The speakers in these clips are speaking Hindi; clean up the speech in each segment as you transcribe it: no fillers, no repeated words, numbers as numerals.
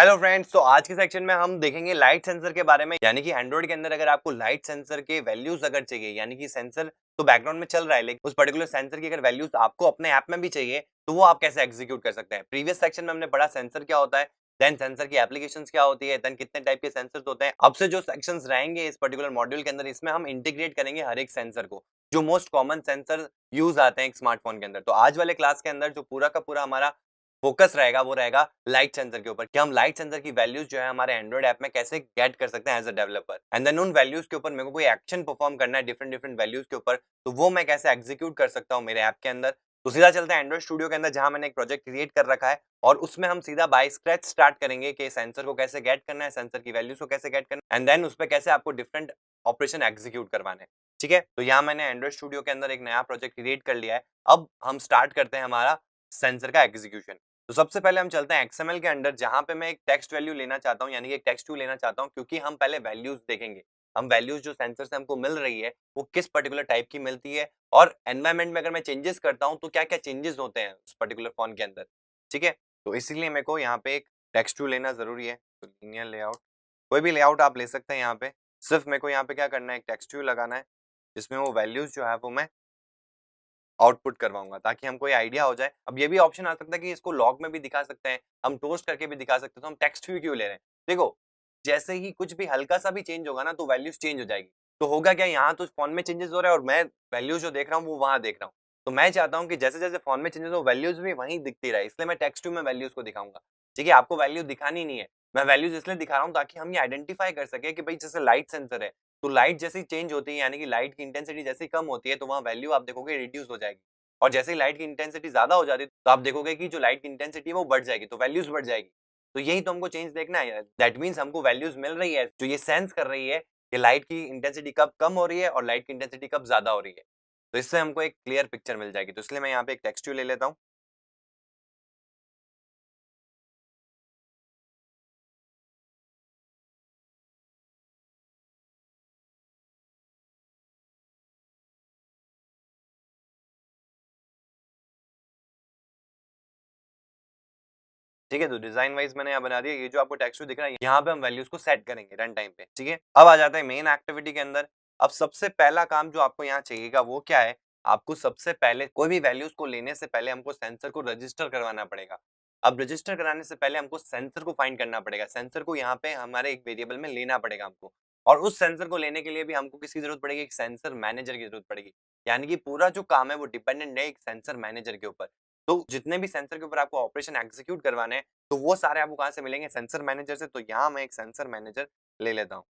हेलो फ्रेंड्स, तो आज के सेक्शन में हम देखेंगे लाइट सेंसर के बारे में। यानी कि एंड्रॉइड के अंदर अगर आपको लाइट सेंसर के वैल्यूज अगर चाहिए, यानी कि सेंसर तो बैकग्राउंड में चल रहा है लेकिन उस पर्टिकुलर सेंसर की अगर वैल्यूज आपको अपने ऐप में भी चाहिए तो वो आप कैसे एग्जीक्यूट कर सकते हैं। प्रीवियस सेक्शन में हमने पढ़ा सेंसर क्या होता है, देन सेंसर की एप्लीकेशंस क्या होती है, देन कितने टाइप के सेंसर्स होते हैं। अब से जो सेक्शंस रहेंगे इस पर्टिकुलर मॉड्यूल के अंदर, इसमें हम इंटीग्रेट करेंगे हर एक सेंसर को, जो मोस्ट कॉमन सेंसर यूज आते हैं एक स्मार्टफोन के अंदर। तो आज वाले क्लास के अंदर जो पूरा का पूरा हमारा फोकस रहेगा वो रहेगा लाइट सेंसर के ऊपर कि हम लाइट सेंसर की वैल्यूज जो है हमारे एंड्रॉइड ऐप में कैसे गेट कर सकते हैं as a developer, and then उन वैल्यूज के ऊपर मेरे को कोई एक्शन परफॉर्म करना है डिफरेंट डिफरेंट वैल्यूज के ऊपर, तो वो मैं कैसे एग्जीक्यूट कर सकता हूँ मेरे ऐप के अंदर। तो सीधा चलते हैं एंड्रॉइड स्टूडियो के अंदर, जहां मैंने एक प्रोजेक्ट क्रिएट कर रखा है और उसमें हम सीधा बाय स्क्रैच स्टार्ट करेंगे कि सेंसर को कैसे गेट करना है, सेंसर की वैल्यूज को कैसे गेट करना है, एंड देन उस पर कैसे आपको डिफरेंट ऑपरेशन एग्जीक्यूट करवाने हैं। ठीक है, तो यहाँ मैंने एंड्रॉइड स्टूडियो के अंदर एक नया प्रोजेक्ट क्रिएट कर लिया है। अब हम स्टार्ट करते हैं हमारा सेंसर का एग्जीक्यूशन। तो सबसे पहले हम चलते हैं एक्सएमएल के अंदर, जहां पे मैं एक टेक्स्ट वैल्यू लेना चाहता हूं, यानी कि एक टेक्स्ट टू लेना चाहता हूं, क्योंकि हम पहले वैल्यूज देखेंगे। हम वैल्यूज जो सेंसर से हमको मिल रही है वो किस पर्टिकुलर टाइप की मिलती है, और एनवायरनमेंट में अगर मैं चेंजेस करता हूं तो क्या क्या चेंजेस होते हैं उस पर्टिकुलर फोन के अंदर। ठीक है, तो इसीलिए मेरे को यहाँ पे एक टेक्स्ट टू लेना जरूरी है। तो लीनियर लेआउट, कोई भी लेआउट आप ले सकते हैं यहाँ पे। सिर्फ मेरे को यहाँ पे क्या करना है, एक टेक्स्ट टू लगाना है जिसमें वो वैल्यूज जो है वो मैं आउटपुट करवाऊंगा, ताकि हमको ये आइडिया हो जाए। अब ये भी ऑप्शन आ सकता है कि इसको लॉग में भी दिखा सकते हैं, हम टोस्ट करके भी दिखा सकते हैं, तो हम टेक्स्ट व्यू क्यों ले रहे हैं। देखो, जैसे ही कुछ भी हल्का सा भी चेंज होगा ना तो वैल्यूज चेंज हो जाएगी। तो होगा क्या, यहाँ तो फोन में चेंजेस हो रहा है और मैं वैल्यूज जो देख रहा हूँ वो वहां देख रहा हूँ। तो मैं चाहता हूँ कि जैसे जैसे फोन में चेंजेस हो वैल्यूज भी वहीं दिखती रहे, इसलिए मैं टेक्स्ट व्यू में वैल्यूज को दिखाऊंगा। ठीक है, आपको वैल्यू दिखानी नहीं है, मैं वैल्यूज इसलिए दिखा रहा हूँ ताकि हम ये आइडेंटिफाई कर सके कि भाई जैसे लाइट सेंसर है, तो लाइट जैसी चेंज होती है, यानी कि लाइट की इंटेंसिटी जैसे कम होती है तो वहाँ वैल्यू आप देखोगे रिड्यूस हो जाएगी। और जैसे ही लाइट की इंटेंसिटी ज्यादा हो जाती है तो आप देखोगे कि जो लाइट की इंटेंसिटी है वो बढ़ जाएगी, तो वैल्यूज बढ़ जाएगी। तो यही तो हमको चेंज देखना है। दैट मींस हमको वैल्यूज मिल रही है जो ये सेंस कर रही है कि लाइट की इंटेंसिटी कब कम हो रही है और लाइट की इंटेंसिटी कब ज्यादा हो रही है। तो इससे हमको एक क्लियर पिक्चर मिल जाएगी। तो इसलिए मैं यहाँ पे एक टेक्स्ट ले लेता हूँ। ठीक है, तो डिजाइन वाइज मैंने यहाँ बना दिया। ये जो आपको टेक्स्ट दिख रहा है यहाँ पे हम वैल्यूज को सेट करेंगे रन टाइम पे। ठीक है, अब आ जाता है मेन एक्टिविटी के अंदर। अब सबसे पहला काम जो आपको यहाँ चाहिएगा वो क्या है, आपको सबसे पहले कोई भी वैल्यूज को लेने से पहले हमको सेंसर को रजिस्टर करवाना पड़ेगा। अब रजिस्टर कराने से पहले हमको सेंसर को फाइंड करना पड़ेगा, सेंसर को यहाँ पे हमारे एक वेरिएबल में लेना पड़ेगा हमको। और उस सेंसर को लेने के लिए भी हमको किसकी जरूरत पड़ेगी, एक सेंसर मैनेजर की जरूरत पड़ेगी। यानी कि पूरा जो काम है वो डिपेंडेंट है एक सेंसर मैनेजर के ऊपर। तो जितने भी सेंसर के ऊपर आपको ऑपरेशन एग्जीक्यूट करवाने हैं तो वो सारे आपको कहाँ से मिलेंगे, सेंसर मैनेजर से। तो यहाँ मैं एक सेंसर मैनेजर ले लेता हूँ।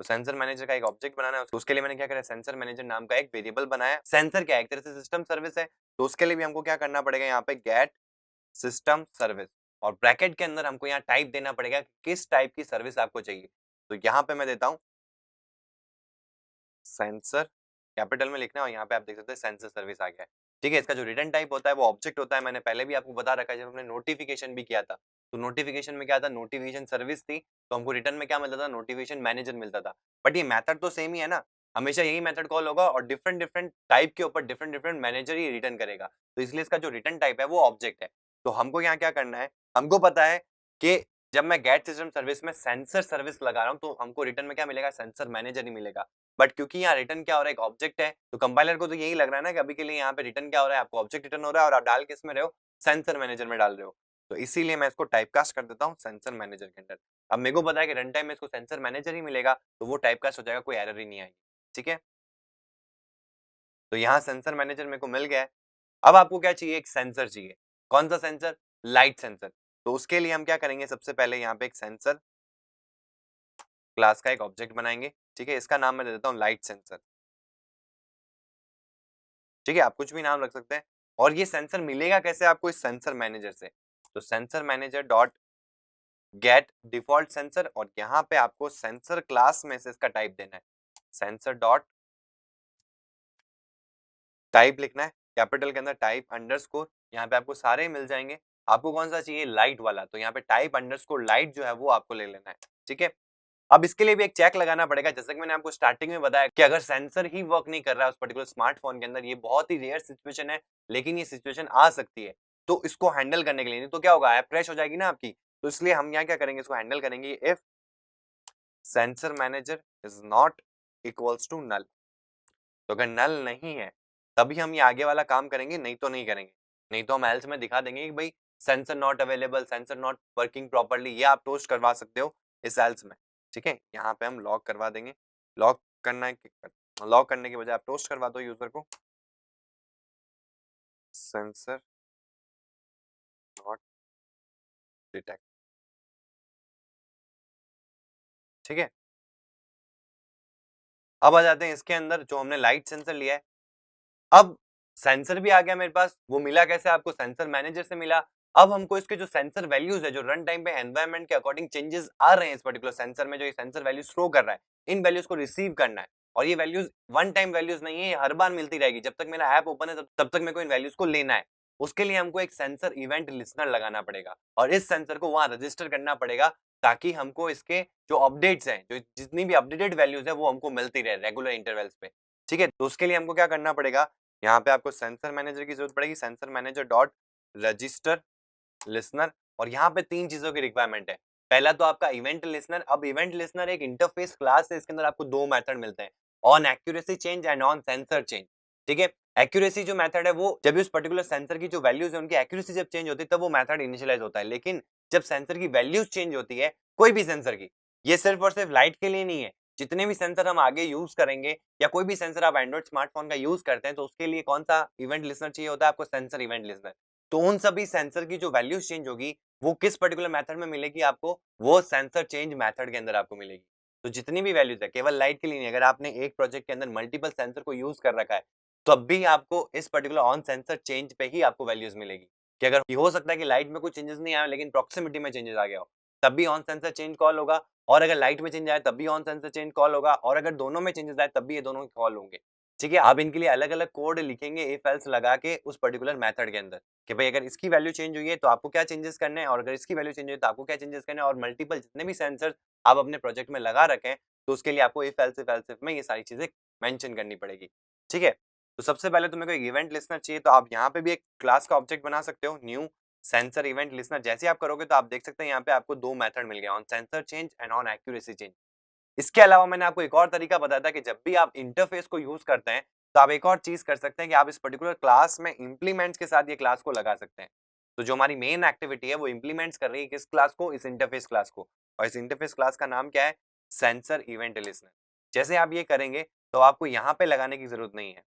तो सेंसर मैनेजर का एक ऑब्जेक्ट बनाना है, उसके लिए मैंने क्या करा, सेंसर मैनेजर नाम का एक वेरिएबल बनाया। सेंसर क्या है, एक तरह से सिस्टम सर्विस है, तो उसके लिए भी हमको क्या करना पड़ेगा, यहाँ पे गेट सिस्टम सर्विस, और ब्रैकेट के अंदर हमको यहाँ टाइप देना पड़ेगा कि किस टाइप की सर्विस आपको चाहिए। तो यहाँ पे मैं देता हूँ सेंसर, कैपिटल में लिखना है, और यहाँ पे आप देख सकते हैं सेंसर सर्विस आ गया है। ठीक है, इसका जो रिटर्न टाइप होता है वो ऑब्जेक्ट होता है। मैंने पहले भी आपको बता रखा है, जब हमने नोटिफिकेशन भी किया था तो नोटिफिकेशन में क्या था, नोटिफिकेशन सर्विस थी, तो हमको रिटर्न में क्या मिलता था, नोटिफिकेशन मैनेजर मिलता था। बट ये मेथड तो सेम ही है ना, हमेशा यही मेथड कॉल होगा और डिफरेंट डिफरेंट टाइप के ऊपर डिफरेंट डिफरेंट मैनेजर ही रिटर्न करेगा। तो इसलिए इसका जो रिटर्न टाइप है वो ऑब्जेक्ट है। तो हमको यहाँ क्या करना है, हमको पता है कि जब मैं गेट सिस्टम सर्विस में सेंसर सर्विस लगा रहा हूँ तो हमको रिटर्न में क्या मिलेगा, सेंसर मैनेजर ही मिलेगा। बट क्योंकि यहाँ रिटर्न क्या हो रहा है, एक ऑब्जेक्ट है, तो कंपाइलर को तो यही लग रहा है ना कि अभी के लिए यहाँ पे रिटर्न क्या हो रहा है, आपको ऑब्जेक्ट रिटर्न हो रहा है और आप डाल किस में रहे हो, सेंसर मैनेजर में डाल रहे हो। तो इसीलिए मैं इसको टाइपकास्ट कर देता हूँ सेंसर मैनेजर के अंदर। अब मेरे को पता है कि रन टाइम में इसको सेंसर मैनेजर ही मिलेगा, तो वो टाइपकास्ट हो जाएगा, कोई एरर ही नहीं आएगी। ठीक है, तो यहाँ सेंसर मैनेजर मेरे को मिल गया है। अब आपको क्या चाहिए, एक सेंसर चाहिए। कौन सा सेंसर, लाइट सेंसर। तो उसके लिए हम क्या करेंगे, सबसे पहले यहाँ पे एक सेंसर क्लास का एक ऑब्जेक्ट बनाएंगे। ठीक है, इसका नाम मैं दे देता हूँ लाइट सेंसर। ठीक है, आप कुछ भी नाम रख सकते हैं। और ये सेंसर मिलेगा कैसे आपको, इस सेंसर मैनेजर से। तो sensor manager dot gate default sensor, और यहाँ पे आपको सेंसर क्लास में से इसका टाइप देना है, सेंसर डॉट टाइप लिखना है, कैपिटल के अंदर टाइप अंडरस्कोर। यहाँ पे आपको सारे मिल जाएंगे। आपको कौन सा चाहिए, लाइट वाला, तो यहाँ पे टाइप अंडरस्कोर लाइट जो है वो आपको ले लेना है। ठीक है, अब इसके लिए भी एक चेक लगाना पड़ेगा, जैसे कि मैंने आपको स्टार्टिंग में बताया कि अगर सेंसर ही वर्क नहीं कर रहा है उस पर्टिकुलर स्मार्टफोन के अंदर, ये बहुत ही रेयर सिचुएशन है, लेकिन ये सिचुएशन आ सकती है। तो इसको हैंडल करने के लिए, नहीं तो क्या होगा, ऐप क्रैश हो जाएगी ना आपकी। तो इसलिए हम यहाँ क्या करेंगे, इसको हैंडल करेंगे if sensor manager is not equals to null. तो अगर नल नहीं है तभी हम ये आगे वाला काम करेंगे, नहीं तो नहीं करेंगे। नहीं तो हम एल्स में दिखा देंगे कि भाई sensor not available, sensor not working properly, ये आप टोस्ट करवा सकते हो इस एल्स में। ठीक है, यहाँ पे हम लॉक करवा देंगे। लॉक करना है, लॉक करने के बजाय आप टोस्ट करवा दो यूजर को, सेंसर नॉट डिटेक्ट। ठीक है, अब आ जाते हैं इसके अंदर जो हमने लाइट सेंसर लिया है। अब सेंसर भी आ गया मेरे पास, वो मिला कैसे आपको, सेंसर मैनेजर से मिला। अब हमको इसके जो सेंसर वैल्यूज है, जो रन टाइम पे एनवायरनमेंट के अकॉर्डिंग चेंजेस आ रहे हैं इस पर्टिकुलर सेंसर में, जो ये सेंसर वैल्यूज थ्रो कर रहा है, इन वैल्यूज को रिसीव करना है। और ये वैल्यूज वन टाइम वैल्यूज नहीं है, ये हर बार मिलती रहेगी। जब तक मेरा ऐप ओपन है तब तक मेरे को इन वैल्यूज को लेना है। उसके लिए हमको एक सेंसर इवेंट लिसनर लगाना पड़ेगा और इस सेंसर को वहां रजिस्टर करना पड़ेगा, ताकि हमको इसके जो अपडेट्स हैं, जो जितनी भी अपडेटेड वैल्यूज है, वो हमको मिलती रहे रेगुलर इंटरवल्स पे। ठीक है, तो उसके लिए हमको क्या करना पड़ेगा, यहाँ पे आपको सेंसर मैनेजर की जरूरत पड़ेगी, sensor manager dot register listener. और यहाँ पे तीन चीजों की रिक्वायरमेंट है। पहला तो आपका इवेंट लिसनर। अब इवेंट लिसनर एक इंटरफेस क्लास है, इसके अंदर आपको दो मेथड मिलते हैं, on accuracy change and on sensor change. ठीक है, एक्यूरेसी जो मेथड है वो जब उस पर्टिकुलर सेंसर की जो वैल्यूज है उनकी एक्यूरेसी जब चेंज होती है तब वो मेथड इनिशियलाइज होता है। लेकिन जब सेंसर की वैल्यूज चेंज होती है, कोई भी सेंसर की, ये सिर्फ और सिर्फ लाइट के लिए नहीं है, जितने भी सेंसर हम आगे यूज करेंगे या कोई भी सेंसर आप एंड्रॉइड स्मार्टफोन का यूज करते हैं, तो उसके लिए कौन सा इवेंट लिसनर चाहिए होता है आपको, सेंसर इवेंट लिसनर। तो उन सभी सेंसर की जो वैल्यूज चेंज होगी वो किस पर्टिकुलर मेथड में मिलेगी आपको, वो सेंसर चेंज मेथड के अंदर आपको मिलेगी। तो जितनी भी वैल्यूज है, केवल लाइट के लिए नहीं, अगर आपने एक प्रोजेक्ट के अंदर मल्टीपल सेंसर को यूज कर रखा है तब भी आपको इस पर्टिकुलर ऑन सेंसर चेंज पे ही आपको वैल्यूज मिलेगी। कि अगर ये हो सकता है कि लाइट में कुछ चेंजेस नहीं आए लेकिन प्रॉक्सिमिटी में चेंजेस आ गया हो, तब भी ऑन सेंसर चेंज कॉल होगा। और अगर लाइट में चेंज आए तब भी ऑन सेंसर चेंज कॉल होगा, और अगर दोनों में चेंजेस आए तब भी ये दोनों कॉल होंगे। ठीक है, आप इनके लिए अलग अलग कोड लिखेंगे इफ एल्स लगा के उस पर्टिकुलर मेथड के अंदर, कि भाई अगर इसकी वैल्यू चेंज हुई है तो आपको क्या चेंजेस करने हैं, और अगर इसकी वैल्यू चेंज हुई है तो आपको क्या चेंजेस करने हैं। और मल्टीपल जितने भी सेंसर आप अपने प्रोजेक्ट में लगा रखें, तो उसके लिए आपको इफ एल्स में ये सारी चीजें मेंशन करनी पड़ेगी। ठीक है, तो सबसे पहले तो मेरे को एक इवेंट लिसनर चाहिए, तो आप यहाँ पे भी एक क्लास का ऑब्जेक्ट बना सकते हो, न्यू सेंसर इवेंट लिसनर। जैसे आप करोगे तो आप देख सकते हैं यहाँ पे आपको दो मेथड मिल गए, on sensor change and on accuracy change. इसके अलावा मैंने आपको एक और तरीका बताया था कि जब भी आप इंटरफेस को यूज करते हैं तो आप एक और चीज कर सकते हैं कि आप इस पर्टिकुलर क्लास में इंप्लीमेंट्स के साथ ये क्लास को लगा सकते हैं। तो जो हमारी मेन एक्टिविटी है वो इंप्लीमेंट्स कर रही है किस क्लास को, इस इंटरफेस क्लास को। और इस इंटरफेस क्लास का नाम क्या है, सेंसर इवेंट लिसनर। जैसे आप ये करेंगे तो आपको यहाँ पे लगाने की जरूरत नहीं है।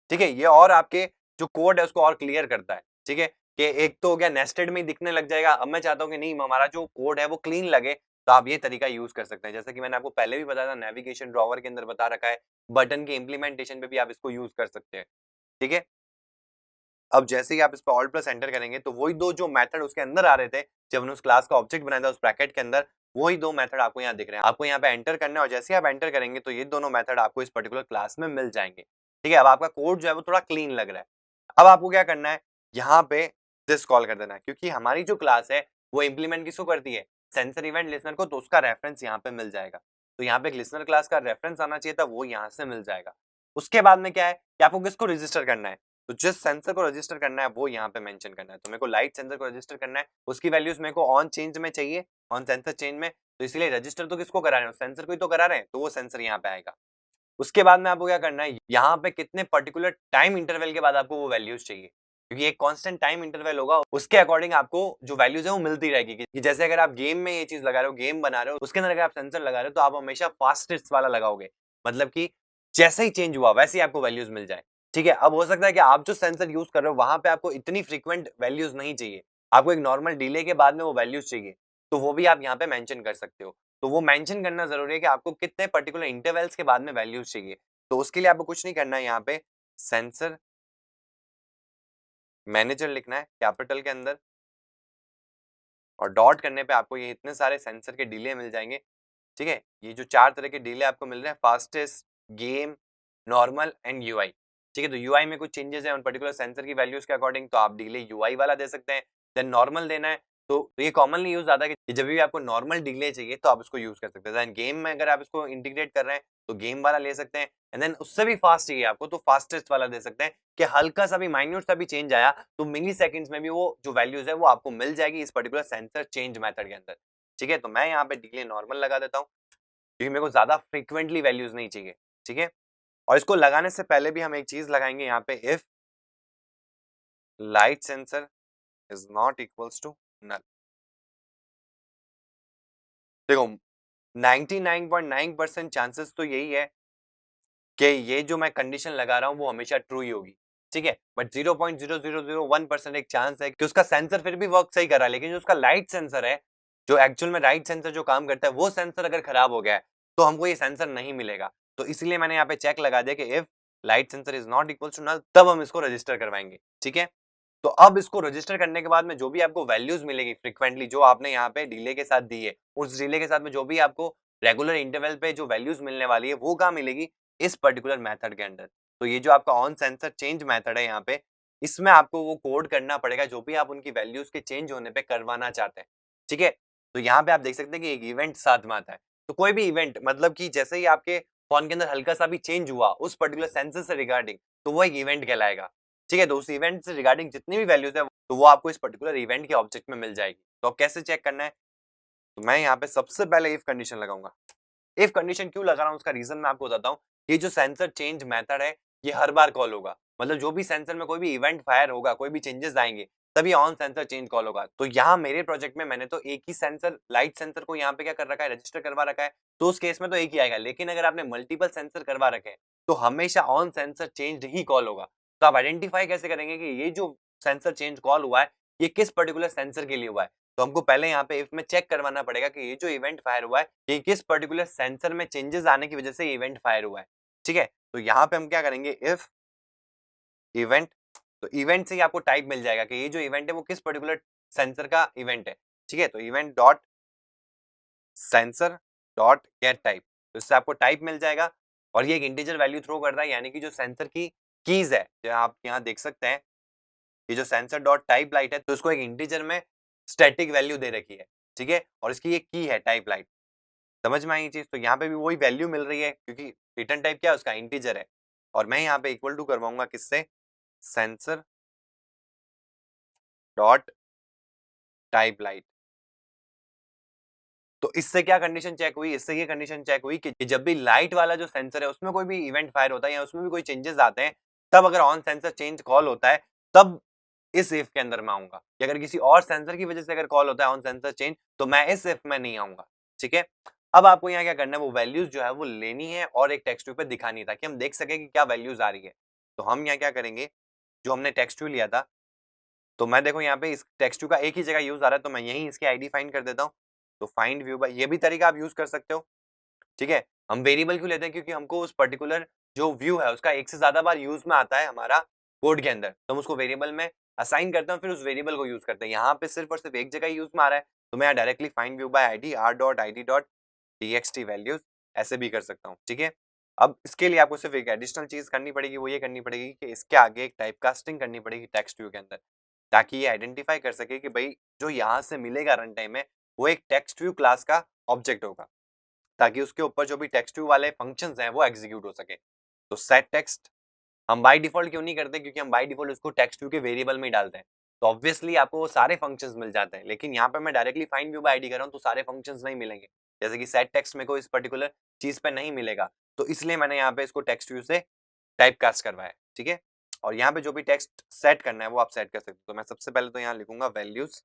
ठीक है, ये और आपके जो कोड है उसको और क्लियर करता है। ठीक है, कि एक तो हो गया नेस्टेड में ही दिखने लग जाएगा। अब मैं चाहता हूँ कि नहीं, हमारा जो कोड है वो क्लीन लगे, तो आप ये तरीका यूज कर सकते हैं। जैसे कि मैंने आपको पहले भी बताया था, नेविगेशन ड्रॉवर के अंदर बता रखा है, बटन के इंप्लीमेंटेशन पे भी आप इसको यूज कर सकते हैं। ठीक है, अब जैसे ही आप इस पर ऑल्ट प्लस एंटर करेंगे तो वही दो जो मेथड उसके अंदर आ रहे थे, जब हमने उस क्लास का ऑब्जेक्ट बनाया था उस ब्रैकेट के अंदर, वही दो मेथड आपको यहाँ दिख रहे हैं। आपको यहाँ पे एंटर करना है और जैसे ही आप एंटर करेंगे तो ये दोनों मेथड आपको इस पर्टिकुलर क्लास में मिल जाएंगे। ठीक है, अब आपका कोड जो है वो थोड़ा क्लीन लग रहा है। अब आपको क्या करना है, यहाँ पे दिस कॉल कर देना है, क्योंकि हमारी जो क्लास है वो इंप्लीमेंट किसको करती है, सेंसर इवेंट लिसनर को। तो उसका रेफरेंस यहाँ पे मिल जाएगा। तो यहाँ पे एक लिसनर क्लास का रेफरेंस आना चाहिए था, वो यहाँ से मिल जाएगा। उसके बाद में क्या है कि आपको किसको रजिस्टर करना है, तो जिस सेंसर को रजिस्टर करना है वो यहाँ पे मेंशन करना है। तो मेरे को लाइट सेंसर को रजिस्टर करना है, उसकी वैल्यूज मेरे को ऑन चेंज में चाहिए, ऑन सेंसर चेंज में। तो इसलिए रजिस्टर तो किसको करा रहे हैं, सेंसर को ही तो करा रहे हैं, तो वो सेंसर यहाँ पे आएगा। उसके बाद में आपको क्या करना है, यहाँ पे कितने पर्टिकुलर टाइम इंटरवल के बाद आपको वो वैल्यूज चाहिए, क्योंकि एक कांस्टेंट टाइम इंटरवल होगा, उसके अकॉर्डिंग आपको जो वैल्यूज है वो मिलती रहेगी। कि जैसे अगर आप गेम में ये चीज लगा रहे हो, गेम बना रहे हो, उसके अंदर अगर आप सेंसर लगा रहे हो तो आप हमेशा फास्टेस्ट वाला लगाओगे, मतलब कि जैसे ही चेंज हुआ वैसे ही आपको वैल्यूज मिल जाए। ठीक है, अब हो सकता है कि आप जो सेंसर यूज कर रहे हो वहां पे आपको इतनी फ्रीक्वेंट वैल्यूज नहीं चाहिए, आपको एक नॉर्मल डिले के बाद में वो वैल्यूज चाहिए, तो वो भी आप यहाँ पे मेंशन कर सकते हो। तो वो मेंशन करना जरूरी है कि आपको कितने पर्टिकुलर इंटरवल्स के बाद में वैल्यूज चाहिए। तो उसके लिए आपको कुछ नहीं करना है, यहाँ पे सेंसर मैनेजर लिखना है कैपिटल के अंदर, और डॉट करने पे आपको ये इतने सारे सेंसर के डिले मिल जाएंगे। ठीक है, ये जो चार तरह के डिले आपको मिल रहे हैं, fastest, game, normal and UI. ठीक है, तो यूआई में कुछ चेंजेस है उन पर्टिकुलर सेंसर की वैल्यूज के अकॉर्डिंग, तो आप डिले यूआई वाला दे सकते हैं। देन नॉर्मल देना है तो ये कॉमनली यूज आता है कि जब भी आपको नॉर्मल डिले चाहिए तो आप इसको यूज कर सकते हैं। गेम में अगर आप इसको इंटीग्रेट कर रहे हैं तो गेम वाला ले सकते हैं, एंड देन उससे भी फास्ट चाहिए आपको तो फास्टेस्ट वाला दे सकते हैं कि हल्का सा भी माइन्यूट सा भी चेंज आया तो मिली सेकेंड्स में भी वो जो वैल्यूज है वो आपको मिल जाएगी इस पर्टिकुलर सेंसर चेंज मेथड के अंदर। ठीक है, तो मैं यहाँ पे डिले नॉर्मल लगा देता हूँ क्योंकि मेरे को ज्यादा फ्रीक्वेंटली वैल्यूज नहीं चाहिए। ठीक है, और इसको लगाने से पहले भी हम एक चीज लगाएंगे यहाँ पे, if light sensor is not equals to null. देखो 99.9% चांसेस तो यही है कि ये जो मैं कंडीशन लगा रहा हूं वो हमेशा ट्रू ही होगी। ठीक है, बट 0.0001% एक चांस है कि उसका सेंसर फिर भी वर्क सही कर रहा है, लेकिन जो उसका लाइट सेंसर है, जो एक्चुअल में राइट सेंसर जो काम करता है, वो सेंसर अगर खराब हो गया है तो हमको ये सेंसर नहीं मिलेगा। तो इसलिए मैंने यहाँ पे चेक लगा दिया कि if light sensor is not equal to null, तब हम इसको रजिस्टर करवाएंगे। ठीक है, तो अब इसको रजिस्टर करने के बाद में जो भी आपको वैल्यूज मिलेगी फ्रीक्वेंटली जो आपने यहाँ पे डिले के साथ दी है, उस डिले के साथ में जो भी आपको रेगुलर इंटरवल पे जो वैल्यूज मिलने वाली है वो कहाँ मिलेगी, इस पर्टिकुलर मेथड के अंदर। तो ये जो आपका ऑन सेंसर चेंज मेथड है यहाँ पे, इसमें आपको वो कोड करना पड़ेगा जो भी आप उनकी वैल्यूज के चेंज होने पे करवाना चाहते हैं। ठीक है, तो यहाँ पे आप देख सकते हैं कि एक इवेंट साथ में आता है। तो कोई भी इवेंट मतलब कि जैसे ही आपके फोन के अंदर हल्का सा भी चेंज हुआ उस पर्टिकुलर सेंसर से रिगार्डिंग, तो वो एक इवेंट कहलाएगा। ठीक है, तो उस इवेंट से रिगार्डिंग जितनी भी वैल्यूज है तो वो आपको इस पर्टिकुलर इवेंट के ऑब्जेक्ट में मिल जाएगी। तो अब कैसे चेक करना है, तो मैं यहाँ पे सबसे पहले इफ कंडीशन लगाऊंगा। इफ कंडीशन क्यों लगा रहा हूँ उसका रीजन मैं आपको बताता हूँ। ये जो सेंसर चेंज मेथड है ये हर बार कॉल होगा, मतलब जो भी सेंसर में कोई भी इवेंट फायर होगा, कोई भी चेंजेस आएंगे तभी ऑन सेंसर चेंज कॉल होगा। तो यहाँ मेरे प्रोजेक्ट में मैंने तो एक ही सेंसर लाइट सेंसर को यहाँ पे क्या कर रखा है, रजिस्टर करवा रखा है, तो उस केस में तो एक ही आएगा। लेकिन अगर आपने मल्टीपल सेंसर करवा रखे हैं तो हमेशा on sensor change he call होगा। तो आप आइडेंटिफाई कैसे करेंगे कि ये जो सेंसर चेंज कॉल हुआ है ये किस पर्टिकुलर सेंसर के लिए हुआ है। तो हमको पहले यहाँ पे इफ में चेक करवाना पड़ेगा कि ये जो इवेंट फायर हुआ है ये किस पर्टिकुलर सेंसर में चेंजेस आने की वजह से इवेंट फायर हुआ है। ठीक है, तो यहाँ पे हम क्या करेंगे, इफ इवेंट, तो इवेंट से ही आपको टाइप मिल जाएगा कि ये जो इवेंट है वो किस पर्टिकुलर सेंसर का इवेंट है। ठीक है, तो event dot sensor dot gate type, तो इससे आपको टाइप मिल जाएगा और ये एक इंटीजर वैल्यू थ्रो कर रहा है, यानी कि जो सेंसर की कीज है, जो आप यहाँ देख सकते हैं ये जो सेंसर डॉट टाइप लाइट है तो इसको एक इंटीजर में स्टैटिक वैल्यू दे रखी है। ठीक है, और इसकी ये की है टाइप लाइट। समझ में आई ये चीज, तो यहाँ पे भी वही वैल्यू मिल रही है क्योंकि रिटर्न टाइप क्या है उसका, इंटीजर है। और मैं यहाँ पे इक्वल टू करवाऊंगा किससे, सेंसर डॉट टाइप लाइट। तो इससे क्या कंडीशन चेक हुई, इससे ये कंडीशन चेक हुई कि जब भी लाइट वाला जो सेंसर है उसमें कोई भी इवेंट फायर होता है या उसमें भी कोई चेंजेस आते हैं, तब अगर ऑन सेंसर चेंज कॉल होता है तब इस इफ के अंदर मैं आऊंगा। कि अगर किसी और सेंसर की वजह से अगर कॉल होता है ऑन सेंसर चेंज तो मैं इस इफ में नहीं आऊंगा। ठीक है, अब आपको यहाँ क्या करना है, वो वैल्यूज जो है वो लेनी है और एक टेक्स्ट व्यू पे दिखानी है ताकि हम देख सके कि क्या वैल्यूज आ रही है। तो हम यहाँ क्या करेंगे, जो हमने टेक्स्ट व्यू लिया था, तो मैं देखो यहाँ पे इस टेक्स्ट व्यू का एक ही जगह यूज आ रहा है तो मैं यही इसकी आईडी फाइंड कर देता हूँ। तो फाइंड व्यू बाय, ये भी तरीका आप यूज कर सकते हो। ठीक है, हम वेरिएबल क्यों लेते हैं, क्योंकि हमको उस पर्टिकुलर जो व्यू है उसका एक से ज्यादा बार यूज में आता है हमारा कोड के अंदर, तो हम उसको वेरिएबल में असाइन करते हैं फिर उस वेरिएबल को यूज करते हैं। यहाँ पे सिर्फ और सिर्फ एक जगह यूज में आ रहा है तो मैं directly find view bye ID R dot ID dot txt values ऐसे भी कर सकता हूँ। ठीक है, अब इसके लिए आपको सिर्फ एक एडिशनल चीज करनी पड़ेगी, वो ये करनी पड़ेगी कि इसके आगे एक टाइप कास्टिंग करनी पड़ेगी टेक्स्ट व्यू के अंदर, ताकि ये आइडेंटिफाई कर सके कि भाई जो यहाँ से मिलेगा रन टाइम में वो एक टेक्स्ट व्यू क्लास का ऑब्जेक्ट होगा, ताकि उसके ऊपर जो भी टेक्स्ट व्यू वाले फंक्शंस हैं वो एग्जीक्यूट हो सके। तो सेट टेक्स्ट हम बाय डिफॉल्ट क्यों नहीं करते, क्योंकि हम बाय डिफॉल्ट उसको टेक्स्ट व्यू के वेरिएबल में ही डालते हैं, तो ऑब्वियसली आपको वो सारे फंक्शंस मिल जाते हैं। लेकिन यहाँ पे मैं directly find view bye ID कर रहा हूँ तो सारे फंक्शंस नहीं मिलेंगे, जैसे कि सेट टेक्स्ट में को इस पर्टिकुलर चीज पे नहीं मिलेगा, तो इसलिए मैंने यहाँ पे इसको टेक्स्ट व्यू से टाइप कास्ट करवाया है। ठीक है, और यहाँ पे जो भी टेक्स्ट सेट करना है वो आप सेट कर सकते हो। तो मैं सबसे पहले तो यहाँ लिखूंगा वैल्यूज,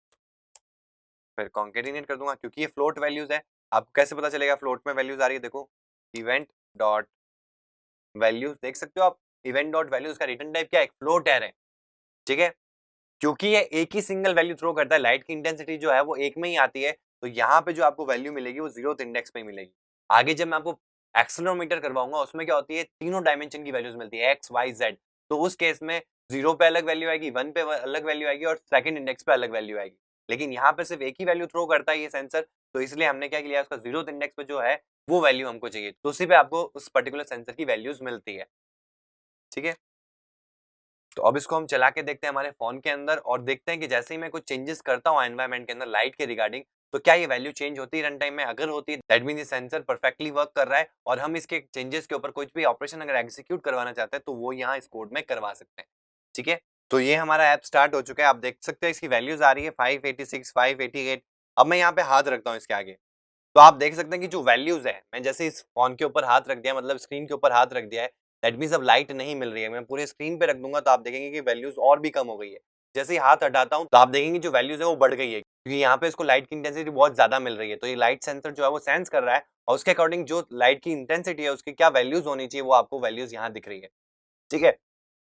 फिर कॉन्केटिनेट कर दूंगा क्योंकि ये फ्लोट वैल्यूज है। आपको कैसे पता चलेगा फ्लोट में वैल्यूज आ रही है, देखो इवेंट डॉट वैल्यूज देख सकते हो आप, इवेंट डॉट वैल्यूज का रिटर्न टाइप क्या है, फ्लोट है। ठीक है, क्योंकि ये एक ही सिंगल वैल्यू थ्रो करता है, लाइट की इंटेंसिटी जो है वो एक में ही आती है, तो यहाँ पे जो आपको वैल्यू मिलेगी वो 0th इंडेक्स पे मिलेगी। आगे जब मैं आपको एक्सेलेरोमीटर करवाऊंगा उसमें क्या होती है, तीनों डायमेंशन की वैल्यूज मिलती है एक्स वाई जेड, तो उस केस में 0 पे अलग वैल्यू आएगी, 1 पे अलग वैल्यू आएगी और सेकंड इंडेक्स पे अलग वैल्यू आएगी। लेकिन यहाँ पे सिर्फ एक ही वैल्यू थ्रो करता है ये सेंसर, तो इसलिए हमने क्या किया, उसका 0th इंडेक्स पे जो है वो वैल्यू हमको चाहिए, तो उसी पे आपको उस पर्टिकुलर सेंसर की वैल्यूज मिलती है। ठीक है, तो अब इसको हम चला के देखते हैं हमारे फोन के अंदर और देखते हैं कि जैसे ही मैं कुछ चेंजेस करता हूँ एनवायरनमेंट के अंदर लाइट के रिगार्डिंग, तो क्या ये वैल्यू चेंज होती है रन टाइम में? अगर होती है दैट मीन ये सेंसर परफेक्टली वर्क कर रहा है और हम इसके चेंजेस के ऊपर कुछ भी ऑपरेशन अगर एग्जीक्यूट करवाना चाहते हैं तो वो यहाँ इस कोड में करवा सकते हैं। ठीक है, तो ये हमारा ऐप स्टार्ट हो चुका है। आप देख सकते हैं इसकी वैल्यूज आ रही है 586, 588। अब मैं यहाँ पे हाथ रखता हूँ इसके आगे, तो आप देख सकते हैं कि जो वैल्यूज है, मैं जैसे इस फोन के ऊपर हाथ रख दिया, मतलब स्क्रीन के ऊपर हाथ रख दिया है, दैट मीन्स अब लाइट नहीं मिल रही है। मैं पूरे स्क्रीन पे रख दूंगा तो आप देखेंगे कि वैल्यूज और भी कम हो गई है। जैसे ही हाथ हटाता हूँ तो आप देखेंगे जो वैल्यूज है वो बढ़ गई है, क्योंकि यहाँ पे इसको लाइट की इंटेंसिटी बहुत ज्यादा मिल रही है। तो ये लाइट सेंसर जो है वो सेंस कर रहा है और उसके अकॉर्डिंग जो लाइट की इंटेंसिटी है उसकी क्या वैल्यूज होनी चाहिए वो आपको वैल्यूज यहाँ दिख रही है। ठीक है,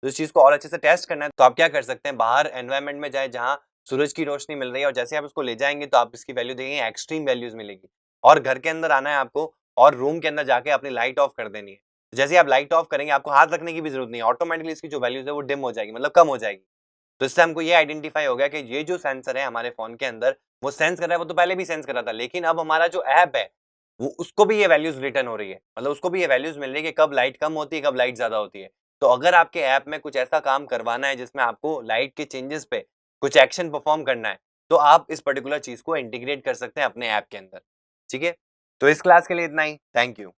तो इस चीज को और अच्छे से टेस्ट करना है तो आप क्या कर सकते हैं, बाहर एनवायरनमेंट में जाए जहाँ सूरज की रोशनी मिल रही है और जैसे आप इसको ले जाएंगे तो आप इसकी वैल्यू देखेंगे एक्सट्रीम वैल्यूज मिलेगी। और घर के अंदर आना है आपको और रूम के अंदर जाके अपनी लाइट ऑफ कर देनी है। जैसे ही आप लाइट ऑफ करेंगे आपको हाथ रखने की भी जरूरत नहीं है, ऑटोमेटिकली इसकी जो वैल्यूज है वो डिम हो जाएगी, मतलब कम हो जाएगी। तो इससे हमको ये आइडेंटिफाई हो गया कि ये जो सेंसर है हमारे फोन के अंदर वो सेंस कर रहा है, वो तो पहले भी सेंस कर रहा था, लेकिन अब हमारा जो ऐप है वो उसको भी ये वैल्यूज रिटर्न हो रही है, मतलब उसको भी ये वैल्यूज मिल रही है कि कब लाइट कम होती है कब लाइट ज्यादा होती है। तो अगर आपके ऐप में कुछ ऐसा काम करवाना है जिसमें आपको लाइट के चेंजेस पे कुछ एक्शन परफॉर्म करना है तो आप इस पर्टिकुलर चीज को इंटीग्रेट कर सकते हैं अपने ऐप के अंदर। ठीक है, तो इस क्लास के लिए इतना ही। Thank you.